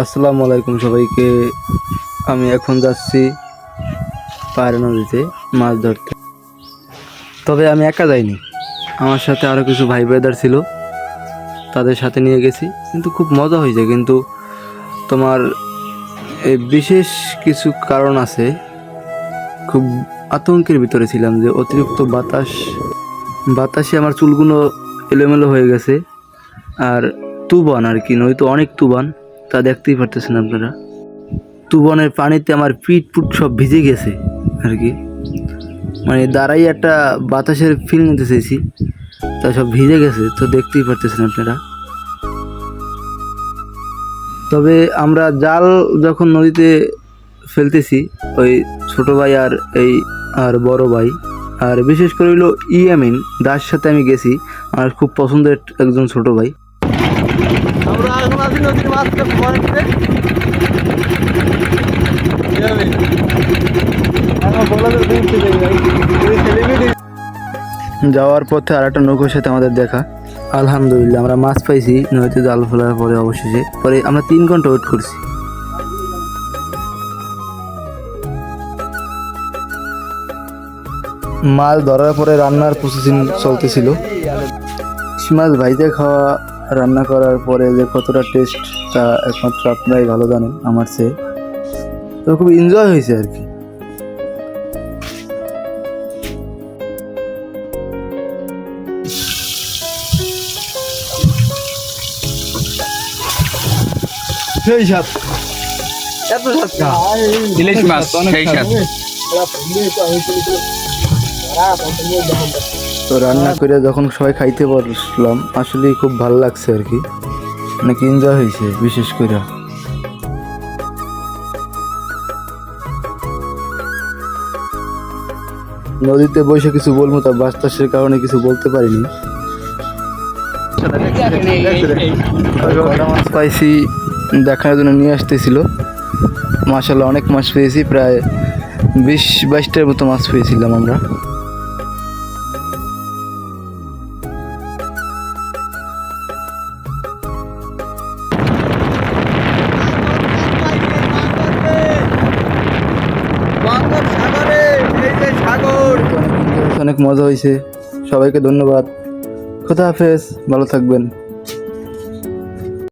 আসসালামু আলাইকুম সবাইকে। আমি এখন যাচ্ছি পায়রা নদীতে মাছ ধরতে। তবে আমি একা যাইনি, আমার সাথে আরও কিছু ভাই ব্রাদার ছিল, তাদের সাথে নিয়ে গেছি। কিন্তু খুব মজা হয়েছে। কিন্তু তোমার এই বিশেষ কিছু কারণ আছে। খুব আতঙ্কের ভিতরে ছিলাম যে অতিরিক্ত বাতাসে আমার চুলগুলো এলোমেলো হয়ে গেছে। আর তুবান আর কি, নয়তো অনেক তুবান, তা দেখতেই পারতেছেন আপনারা। তুবনের পানিতে আমার পিঠ পুট সব ভিজে গেছে আর কি। মানে দাঁড়াই একটা বাতাসের ফিল নিতে চাইছি, তা সব ভিজে গেছে, তো দেখতেই পারতেছেন আপনারা। তবে আমরা জাল যখন নদীতে ফেলতেছি, ওই ছোট ভাই আর বড় ভাই, আর বিশেষ করে হইলো ইয়ামিন দার সাথে আমি গেছি, আমার খুব পছন্দের একজন ছোট ভাই। আমরা এখন আছি নদীর মাঝখানে। যাওয়ার পথে আর একটা নৌকোর সাথে আমাদের দেখা। আলহামদুলিল্লাহ আমরা মাছ পাইছি নদীতে জাল ফেলার পরে। অবশেষে পরে আমরা 3 ঘন্টা ওয়েট করছি। মাছ ধরার পরে রান্নার প্রসেসিং চলতেছিল। মাছ ভাইতে খাওয়া, রান্না করার পরে যে কতটা টেস্ট তা একমাত্র আপনারাই ভালো জানেন আমার চেয়ে। তো খুব এনজয় হয়েছে আর কি। সেই সাত এত সাতটা ইলিশ মাছ সেই সাত। তো রান্না করে যখন সবাই খাইতে বসলাম, আসলে খুব ভালো লাগছে আর কি, অনেক এনজয় হয়েছে। বিশেষ করে নদীতে বসে কিছু বলবো, তা বাতাসের কারণে কিছু বলতে পারিনি। কটা মাছ পাইছি দেখার জন্য নিয়ে আসতেছিল। মাশাআল্লাহ অনেক মাছ পেয়েছি, প্রায় 20-22টার মতো মাছ পেয়েছিলাম আমরা। অনেক মজা হয়েছে। সবাইকে ধন্যবাদ। খোদা হাফেজ, ভালো থাকবেন।